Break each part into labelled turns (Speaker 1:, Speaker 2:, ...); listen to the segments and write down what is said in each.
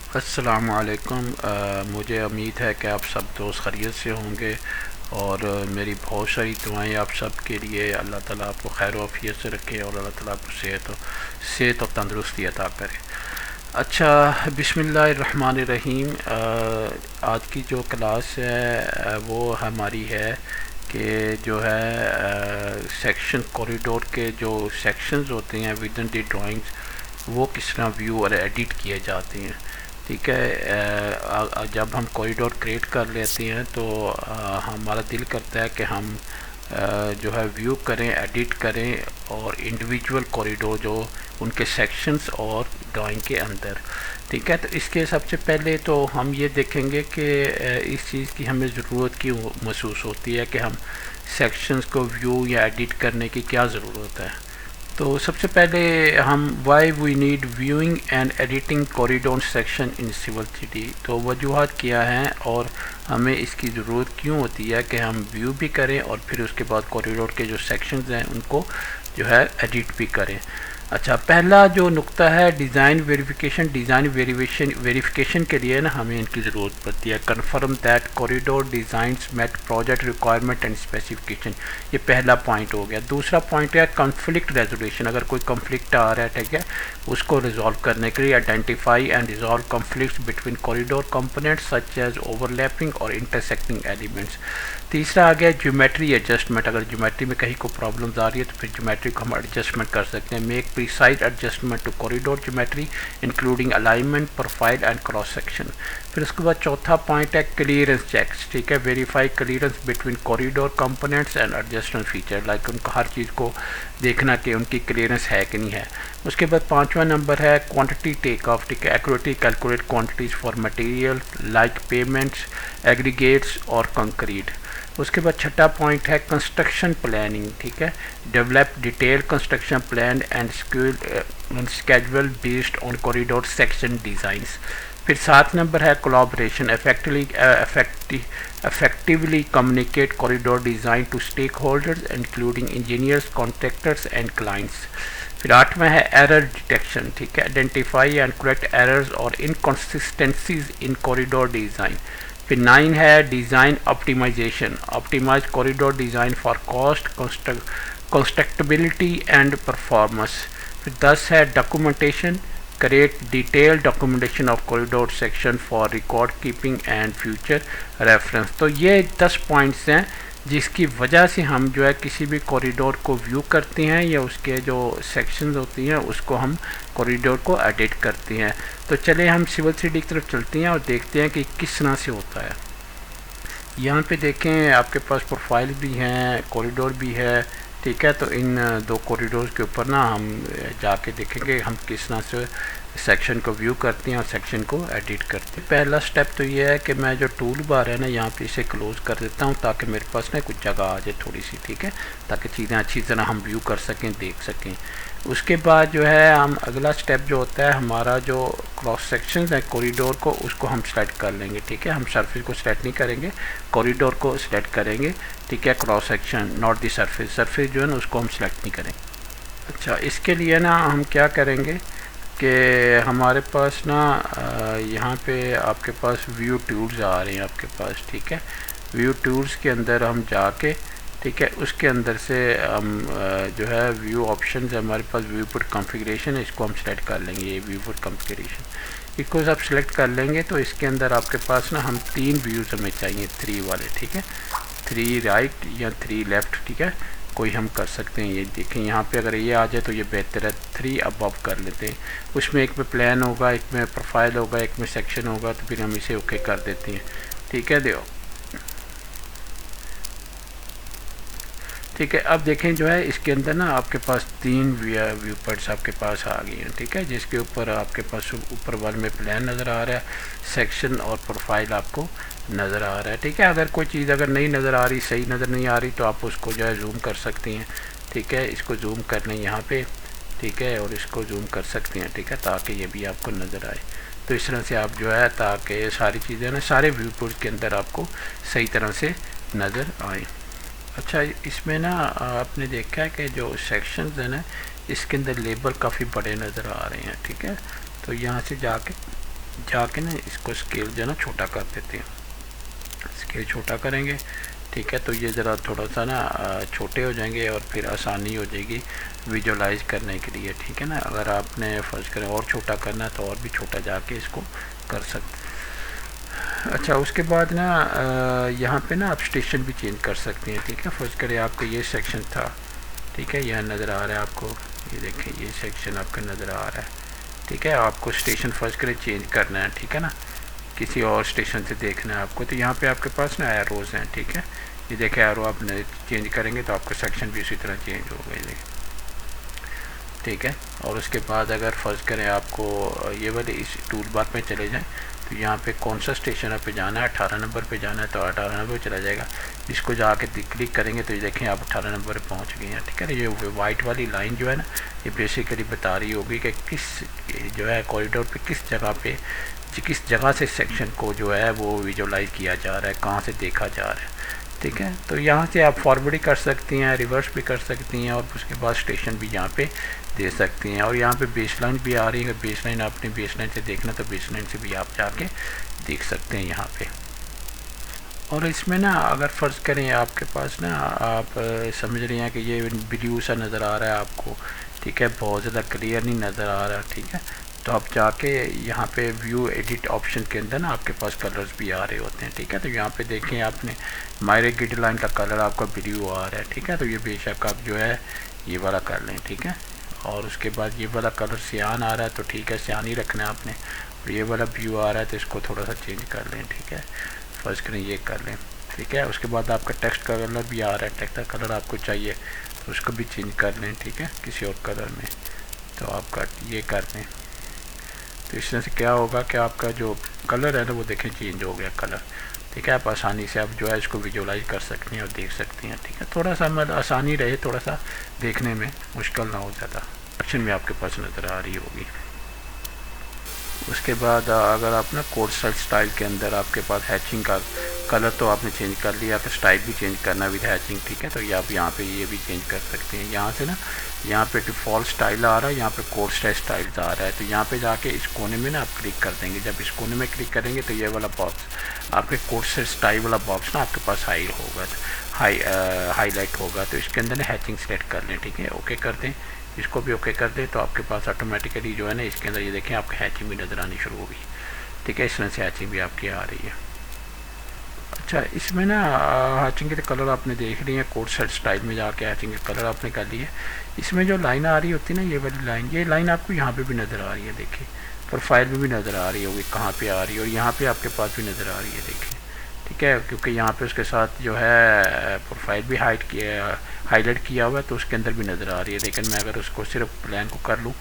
Speaker 1: अस्सलामुअलैकुम। मुझे उम्मीद है कि आप सब दोस्त खैरियत से होंगे और मेरी बहुत सारी दुआएं आप सब के लिए। अल्लाह ताला आपको खैर वाफियत से रखे और अल्लाह ताला आपको सेहत और तंदुरुस्ती अता करे। अच्छा, बिस्मिल्लाहिर्रहमानिर्रहीम। आज की जो क्लास है वो हमारी है कि जो है सेक्शन कॉरिडोर के जो सेक्शंस होते हैं विद इन द ड्राइंग्स वो किस तरह व्यू और एडिट किए जाते हैं। ठीक है, जब हम कॉरिडोर क्रिएट कर लेते हैं तो हमारा दिल करता है कि हम जो है व्यू करें, एडिट करें और इंडिविजुअल कॉरिडोर जो उनके सेक्शंस और ड्राइंग के अंदर। ठीक है, तो इसके सबसे पहले तो हम ये देखेंगे कि इस चीज़ की हमें ज़रूरत क्यों महसूस होती है कि हम सेक्शंस को व्यू या एडिट करने की क्या ज़रूरत है। तो सबसे पहले हम why we need viewing and editing corridor section in civil city, तो वजूहत क्या हैं और हमें इसकी ज़रूरत क्यों होती है कि हम व्यू भी करें और फिर उसके बाद कॉरिडोर के जो सेक्शंस हैं उनको जो है एडिट भी करें। अच्छा, पहला जो नुक्ता है डिज़ाइन वेरिफिकेशन के लिए ना हमें इनकी ज़रूरत पड़ती है। Confirm that corridor designs meet project requirement and specification, ये पहला पॉइंट हो गया। दूसरा पॉइंट है कॉन्फ्लिक्ट रेजोल्यूशन। अगर कोई कॉन्फ्लिक्ट आ रहा है, ठीक है, उसको रिजॉल्व करने के लिए identify and resolve conflicts between corridor components such as overlapping और इंटरसेक्टिंग एलिमेंट्स। तीसरा आ गया ज्योमेट्री एडजस्टमेंट। अगर ज्योमेट्री में कहीं को प्रॉब्लम्स आ रही है तो फिर ज्योमेट्री को हम एडजस्टमेंट कर सकते हैं। Make precise adjustment to corridor geometry including alignment, profile and cross section. फिर उसके बाद चौथा पॉइंट है क्लियरेंस चेक्स। ठीक है, verify clearance between corridor components and adjustment feature, like उनका हर चीज़ को देखना कि उनकी क्लियरेंस है कि नहीं है। उसके बाद पाँचवा नंबर है क्वांटिटी टेक ऑफ। ठीक है, accurately calculate quantities for material like pavements, aggregates और कंक्रीट। उसके बाद छठा पॉइंट है कंस्ट्रक्शन प्लानिंग। ठीक है, develop detail construction plan and schedule based on corridor section designs. फिर 7 नंबर है collaboration, effectively communicate corridor design to stakeholders including engineers, contractors and clients. फिर 8वां है एरर डिटेक्शन। ठीक है, आइडेंटिफाई एंड करेक्ट एरर्स और इनकॉन्सिस्टेंसीज इन कॉरिडोर डिज़ाइन। फिर 9 है design optimisation, optimise corridor design for cost, constructability and performance. फिर 10 है documentation, create detailed documentation of corridor section for record keeping and future reference। तो ये 10 points हैं जिसकी वजह से हम जो है किसी भी कॉरिडोर को व्यू करते हैं या उसके जो सेक्शंस होती हैं उसको हम कॉरिडोर को एडिट करते हैं। तो चले हम सिविल सिटी की तरफ चलते हैं और देखते हैं कि किस तरह से होता है। यहाँ पे देखें आपके पास प्रोफाइल भी हैं, कॉरिडोर भी है। ठीक है, तो इन दो कॉरिडोर के ऊपर ना हम जाके देखेंगे हम किस तरह से सेक्शन को व्यू करते हैं और सेक्शन को एडिट करते हैं। पहला स्टेप तो ये है कि मैं जो टूल बार है ना यहाँ पे इसे क्लोज़ कर देता हूँ ताकि मेरे पास ना कुछ जगह आ जाए थोड़ी सी। ठीक है, ताकि चीज़ें अच्छी तरह हम व्यू कर सकें, देख सकें। उसके बाद जो है हम अगला स्टेप जो होता है हमारा जो क्रॉस सेक्शन है कॉरिडोर को उसको हम सेलेक्ट कर लेंगे। ठीक है, हम सरफेस को सेलेक्ट नहीं करेंगे, कॉरिडोर को सेलेक्ट करेंगे। ठीक है, cross section not the surface, surface जो है ना उसको हम सेलेक्ट नहीं करेंगे। अच्छा, इसके लिए ना हम क्या करेंगे कि हमारे पास ना यहाँ पे आपके पास व्यू टूल्स आ रहे हैं आपके पास। ठीक है, व्यू टूल्स के अंदर हम जाके, ठीक है, उसके अंदर से हम जो है व्यू ऑप्शन है हमारे पास व्यू पुट कॉन्फ़िगरेशन है, इसको हम सेलेक्ट कर लेंगे। ये व्यू पुट कॉन्फ़िगरेशन इसको आप सेलेक्ट कर लेंगे तो इसके अंदर आपके पास ना हम 3 व्यूज़ हमें चाहिए, 3 वाले। ठीक है, 3 राइट या 3 लेफ़्ट। ठीक है, कोई हम कर सकते हैं। ये देखें यहाँ पे अगर ये आ जाए तो ये बेहतर है। 3 अबव कर लेते हैं। उसमें एक में प्लान होगा, एक में प्रोफाइल होगा, एक में सेक्शन होगा, तो फिर हम इसे ओके कर देते हैं। ठीक है, देखो। ठीक है, अब देखें जो है इसके अंदर ना आपके पास 3 व्यू पॉइंट्स आपके पास आ गई हैं। ठीक है, जिसके ऊपर आपके पास ऊपर वाले में प्लान नज़र आ रहा है, सेक्शन और प्रोफाइल आपको नज़र आ रहा है। ठीक है, अगर कोई चीज़ अगर नहीं नज़र आ रही, सही नज़र नहीं आ रही तो आप उसको जो है जूम कर सकती हैं। ठीक है, इसको जूम कर लें यहाँ पे। ठीक है, और इसको जूम कर सकते हैं। ठीक है, ताकि ये भी आपको नज़र आए। तो इस तरह से आप जो है ताकि सारी चीज़ें ना सारे व्यू पॉइंट के अंदर आपको सही तरह से नज़र आए। अच्छा, इसमें ना आपने देखा है कि जो सेक्शंस हैं ना इसके अंदर लेबल काफ़ी बड़े नज़र आ रहे हैं। ठीक है, तो यहाँ से जाके जाके ना इसको स्केल जो है ना छोटा कर देते हैं, स्केल छोटा करेंगे, ठीक है। तो ये ज़रा थोड़ा सा ना छोटे हो जाएंगे और फिर आसानी हो जाएगी विजुलाइज करने के लिए, ठीक है ना। अगर आपने फर्ज करें और छोटा करना है तो और भी छोटा जाके इसको कर सकते। अच्छा, उसके बाद ना यहाँ पे ना आप स्टेशन भी चेंज कर सकते हैं, ठीक है। फर्ज करें आपका ये सेक्शन था, ठीक है, यह नज़र आ रहा है आपको, ये देखें ये सेक्शन आपका नज़र आ रहा है, ठीक है। आपको स्टेशन फर्ज करें चेंज करना है, ठीक है ना, किसी और स्टेशन से देखना है आपको, तो यहाँ पे आपके पास ना एरोज़ हैं, ठीक है। ये देखें एरो आप चेंज करेंगे तो आपका सेक्शन भी उसी तरह चेंज होगा, ये देखें, ठीक है। और उसके बाद अगर फ़र्ज़ करें आपको ये वाले इस टूल बार में चले जाएं तो यहाँ पे कौन सा स्टेशन पे जाना है, 18 नंबर पे जाना है तो 18 नंबर पे चला जाएगा। इसको जाके क्लिक करेंगे तो ये देखें आप 18 नंबर पे पहुँच गए हैं, ठीक है। ये वाइट वाली लाइन जो है ना, ये बेसिकली बता रही होगी कि किस जो है कॉरिडोर पे किस जगह से सेक्शन को जो है वो विजुलाइज किया जा रहा है, कहाँ से देखा जा रहा है, ठीक है। तो यहाँ से आप फॉरवर्ड भी कर सकती हैं, रिवर्स भी कर सकती हैं और उसके बाद स्टेशन भी यहाँ पे दे सकती हैं। और यहाँ पे बेसलाइन भी आ रही है, अगर बेसलाइन आपने बेसलाइन से देखना तो बेसलाइन से भी आप जाके देख सकते हैं यहाँ पे। और इसमें ना अगर फ़र्ज़ करें आपके पास ना आप समझ रहे हैं कि ये ब्लू सा नज़र आ रहा है आपको, ठीक है, बहुत ज़्यादा क्लियर नहीं नज़र आ रहा, ठीक है। तो आप जाके यहाँ पे व्यू एडिट ऑप्शन के अंदर ना आपके पास कलर्स भी आ रहे होते हैं, ठीक है। तो यहाँ पे देखें आपने मायरे ग्रिड लाइन का कलर आपका ब्लू आ रहा है, ठीक है। तो ये बेशक आप जो है ये वाला कर लें, ठीक है। और उसके बाद ये वाला कलर सियान आ रहा है तो ठीक है, सियान ही रखना है आपने। और ये वाला ब्लू आ रहा है तो इसको थोड़ा सा चेंज कर लें, ठीक है, फर्स्ट करें ये कर लें, ठीक है। उसके बाद आपका टेक्स्ट का कलर भी आ रहा है, टेक्स्ट का कलर आपको चाहिए तो उसको भी चेंज कर लें, ठीक है, किसी और कलर में। तो आपका ये कर लें, तो इस तरह से क्या होगा कि आपका जो कलर है ना वो देखें चेंज हो गया कलर, ठीक है। आप आसानी से आप जो है इसको विजुलाइज कर सकते हैं और देख सकते हैं, ठीक है। थोड़ा सा मतलब आसानी रहे, थोड़ा सा देखने में मुश्किल ना हो ज़्यादा, ऑप्शन में आपके पास नज़र आ रही होगी। उसके बाद अगर आप ना कोड सेट स्टाइल के अंदर आपके पास हैचिंग का कलर तो आपने चेंज कर लिया, तो स्टाइल भी चेंज करना विद हैचिंग, ठीक है। तो ये आप यहाँ पे ये भी चेंज कर सकते हैं। यहाँ से ना यहाँ पे डिफ़ॉल्ट स्टाइल आ रहा है, यहाँ पे कोड सेट स्टाइल्स आ रहा है, तो यहाँ पे जाके इस कोने में ना आप क्लिक कर देंगे। जब इस कोने में क्लिक करेंगे तो ये वाला बॉक्स आपके कोड सेट स्टाइल वाला बॉक्स ना आपके पास हाईलाइट होगा। तो इसके अंदर ना हैचिंग सेलेक्ट कर लें, ठीक है, ओके कर दें, इसको भी ओके कर दें। तो आपके पास ऑटोमेटिकली जो है ना इसके अंदर ये देखें आपकी हैचिंग भी नज़र आनी शुरू होगी, ठीक है। इस तरह से हैचिंग भी आपकी आ रही है। अच्छा, इसमें ना हैचिंग के कलर आपने देख लिए हैं, कोड सेट स्टाइल में जाके हैचिंग के कलर आपने कर लिए। इसमें जो लाइन आ रही होती है ना ये वाली लाइन, ये लाइन आपको यहाँ पे भी नज़र आ रही है, देखिए प्रोफाइल में भी नज़र आ रही होगी कहाँ पे आ रही है, और यहाँ पे आपके पास भी नज़र आ रही है, देखिए, ठीक है। क्योंकि यहाँ पे उसके साथ जो है प्रोफाइल भी हाईलाइट किया हुआ है तो उसके अंदर भी नज़र आ रही है। लेकिन मैं अगर उसको सिर्फ प्लान को कर लूँ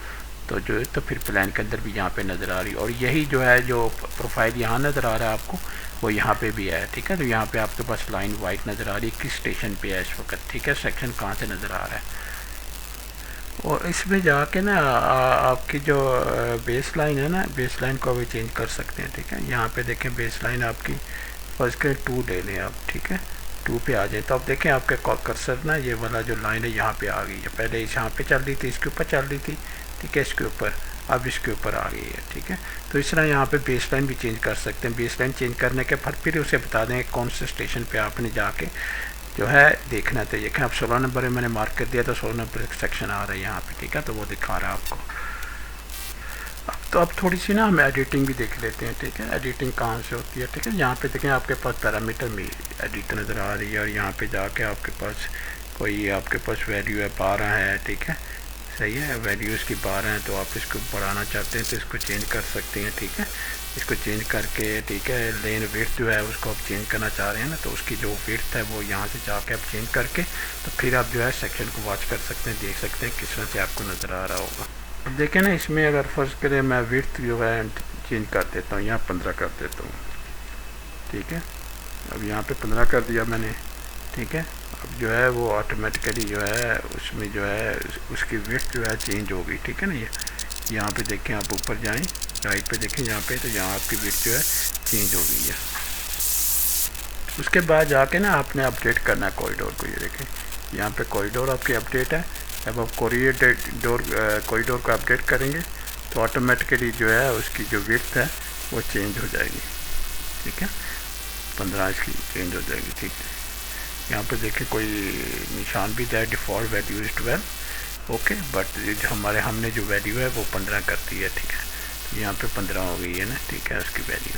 Speaker 1: तो जो है तो फिर प्लान के अंदर भी यहाँ पे नज़र आ रही है। और यही जो है जो प्रोफाइल यहाँ नज़र आ रहा है आपको वो यहाँ पे भी है, ठीक है। तो यहाँ पे आपके पास लाइन वाइट नज़र आ रही है किस स्टेशन पे है इस वक्त, ठीक है, सेक्शन कहाँ से नज़र आ रहा है। और इसमें जाके ना आपकी जो बेस लाइन है ना, बेस लाइन को भी चेंज कर सकते हैं, ठीक है। यहाँ पे देखें बेस लाइन आपकी फर्स्ट के 2 ले लें आप, ठीक है, 2 पे आ जाए तो आप देखें आपके कर्सर ना ये वाला जो लाइन है यहाँ पे आ गई है। पहले इस यहाँ पे चल रही थी, इसके ऊपर चल रही थी, ठीक है, इसके ऊपर, अब इसके ऊपर आ गई है, ठीक है। तो इस तरह यहाँ पे बेस लाइन भी चेंज कर सकते हैं। बेस लाइन चेंज करने के बाद फिर उसे बता दें कौन से स्टेशन पे आपने जाके जो है देखना है। तो ये आप 16 नंबर में मैंने मार्क कर दिया तो 16 नंबर सेक्शन आ रहा है यहाँ पे, ठीक है, तो वो दिखा रहा है आपको। तो अब थोड़ी सी ना हम एडिटिंग भी देख लेते हैं, ठीक है, एडिटिंग कहाँ से होती है, ठीक है। यहाँ पे देखें आपके पास पैरामीटर में एडिट नज़र आ रही है और यहाँ पे जाके आपके पास कोई आपके पास वैल्यू है 12 है, ठीक है, सही है, वैल्यू इसकी 12 है तो आप इसको बढ़ाना चाहते हैं तो इसको चेंज कर सकते हैं, ठीक है। इसको चेंज करके, ठीक है, लेन विड्थ जो है उसको आप चेंज करना चाह रहे हैं ना तो उसकी जो विड्थ है वो यहाँ से जाके आप चेंज करके तो फिर आप जो है सेक्शन को वॉच कर सकते हैं, देख सकते हैं किस तरह से आपको नज़र आ रहा होगा। अब देखें ना इसमें अगर फ़र्ज़ करें मैं विड्थ जो है चेंज कर देता हूँ, यहाँ 15 कर देता हूँ, ठीक है। अब यहाँ पे 15 कर दिया मैंने, ठीक है। अब जो है वो ऑटोमेटिकली जो है उसमें जो है उसकी विड्थ जो है चेंज हो गई, ठीक है ना। ये यहाँ पे देखें आप ऊपर जाएं, राइट पे देखें यहाँ पे, तो यहाँ आपकी विड्थ जो है चेंज हो गई है। उसके बाद जाके ना आपने अपडेट करना है कॉरिडोर को। ये देखें यहाँ पे कॉरिडोर आपकी अपडेट है। जब आप कॉरिडोर को अपडेट करेंगे तो ऑटोमेटिकली जो है उसकी जो विड्थ है वो चेंज हो जाएगी, ठीक है, 15 इसकी चेंज हो जाएगी, ठीक है। यहाँ पे देखें कोई निशान भी दिया है, default value is 12, okay, but हमने जो वैल्यू है वो 15 कर दी है, ठीक है। तो यहाँ पे 15 हो गई है ना, ठीक है, उसकी वैल्यू।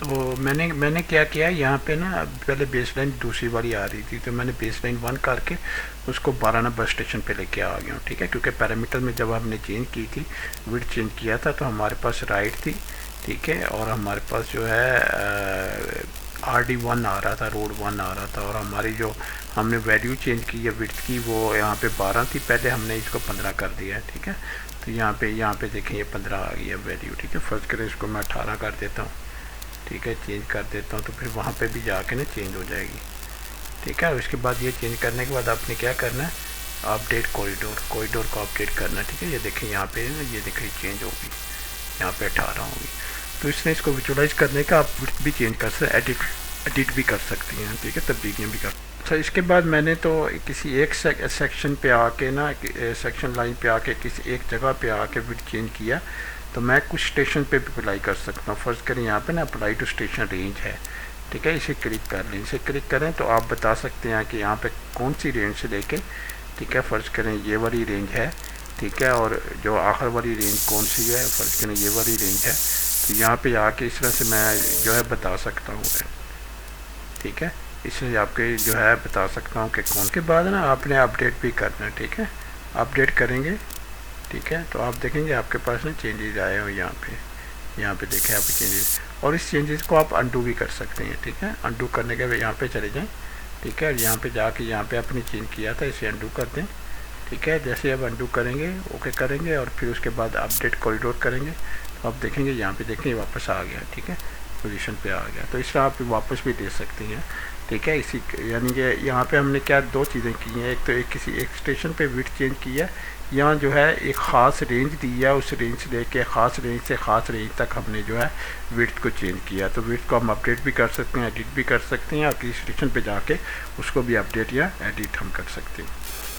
Speaker 1: तो मैंने क्या किया यहाँ पे ना, पहले बेसलाइन दूसरी वाली आ रही थी, तो मैंने बेसलाइन 1 करके उसको 12 नंबर स्टेशन पे लेके आ गया हूँ, ठीक है, क्योंकि पैरामीटर में जब हमने चेंज की थी, विड्थ चेंज किया था, तो हमारे पास राइट थी, ठीक है, और हमारे पास जो है RD1 आ रहा था, रोड 1 आ रहा था, और हमारी जो हमने वैल्यू चेंज की है विड्थ की, वो यहाँ पे 12 थी, पहले हमने इसको 15 कर दिया है, ठीक है। तो यहाँ पे देखें ये 15 आ गई है वैल्यू, ठीक है। फर्स्ट करें इसको मैं 18 कर देता हूँ, ठीक है, चेंज कर देता हूँ, तो फिर वहाँ पे भी जाके ना चेंज हो जाएगी, ठीक है। उसके बाद ये चेंज करने के बाद आपने क्या करना है, अपडेट कॉरिडोर को अपडेट करना है, ठीक है। ये देखें यहाँ पे ना, ये देखें चेंज होगी, यहाँ पे 18 होगी। तो इसने इसको विजुलाइज करने का आप विड्थ भी चेंज कर सकते, एडिट भी कर सकती हैं, ठीक है, तब्दीलियाँ भी कर। अच्छा, इसके बाद मैंने तो किसी एक सेक्शन पे आके ना, सेक्शन लाइन पे आके किसी एक जगह पे आके विड्थ चेंज किया, तो मैं कुछ स्टेशन पे भी अप्लाई कर सकता हूँ। फर्स्ट करें यहाँ पे ना अप्लाई टू स्टेशन रेंज है, ठीक है, इसे क्लिक कर लें। इसे क्लिक करें तो आप बता सकते हैं कि यहाँ पे कौन सी रेंज से लेके, ठीक है, फर्ज करें ये वाली रेंज है, ठीक है, और जो आखिर वाली रेंज कौन सी है, फर्ज करें ये वाली रेंज है। तो यहाँ पे आके इस तरह से मैं जो है बता सकता हूँ, ठीक है, इसलिए आपके जो है बता सकता हूँ कि कौन। के बाद ना आपने अपडेट भी करना है, ठीक है, अपडेट करेंगे, ठीक है, तो आप देखेंगे आपके पास ना चेंजेस आए हो यहाँ पे देखें आपके चेंजेस, और इस चेंजेस को आप अंडू भी कर सकते हैं, ठीक है। अंडू करने के यहाँ पे चले जाएं, ठीक है, यहाँ पे जाके यहाँ पे आपने चेंज किया था इसे अंडू कर दें, ठीक है। जैसे अब अंडू करेंगे, ओके करेंगे, और फिर उसके बाद अपडेट कॉरिडोर करेंगे, तो आप देखेंगे यहाँ पे देखें वापस आ गया, ठीक है, पोजीशन पे आ गया। तो इस तरह आप वापस भी दे सकते हैं, ठीक है। इसी यानी कि यहाँ पे हमने क्या दो चीज़ें की हैं, एक तो किसी एक स्टेशन पे विड्थ चेंज की है, यहाँ जो है एक ख़ास रेंज दी है, उस रेंज से लेके ख़ास रेंज से ख़ास रेंज तक हमने जो है विड्थ को चेंज किया। तो विड्थ को हम अपडेट भी कर सकते हैं, एडिट भी कर सकते हैं, और किसी स्टेशन पे जाके उसको भी अपडेट या एडिट हम कर सकते हैं।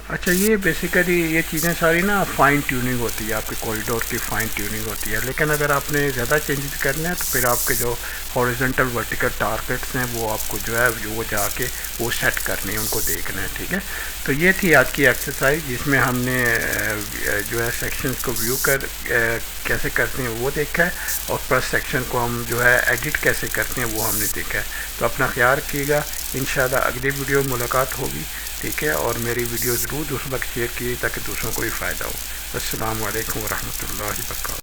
Speaker 1: अच्छा, ये बेसिकली ये चीज़ें सारी ना फाइन ट्यूनिंग होती है, आपके कॉरिडोर की फाइन ट्यूनिंग होती है। लेकिन अगर आपने ज़्यादा चेंजेस करने हैं तो फिर आपके जो हॉरिजॉन्टल वर्टिकल टारगेट्स हैं वो आपको जो है वो जाके वो सेट करने हैं, उनको देखना है, ठीक है। तो ये थी आज की एक्सरसाइज जिसमें हमने जो है सेक्शंस को व्यू कर कैसे करते हैं वो देखा है, और प्लस सेक्शन को हम जो है एडिट कैसे करते हैं वो हमने देखा है। तो अपना ख्याल रखिएगा, इंशाल्लाह अगली वीडियो में मुलाकात होगी, ठीक है। और मेरी वीडियो ज़रूर दूसरों तक शेयर कीजिए ताकि दूसरों को भी फ़ायदा हो। अस्सलामु अलैकुम वरहमतुल्लाहि वबरकातुहू।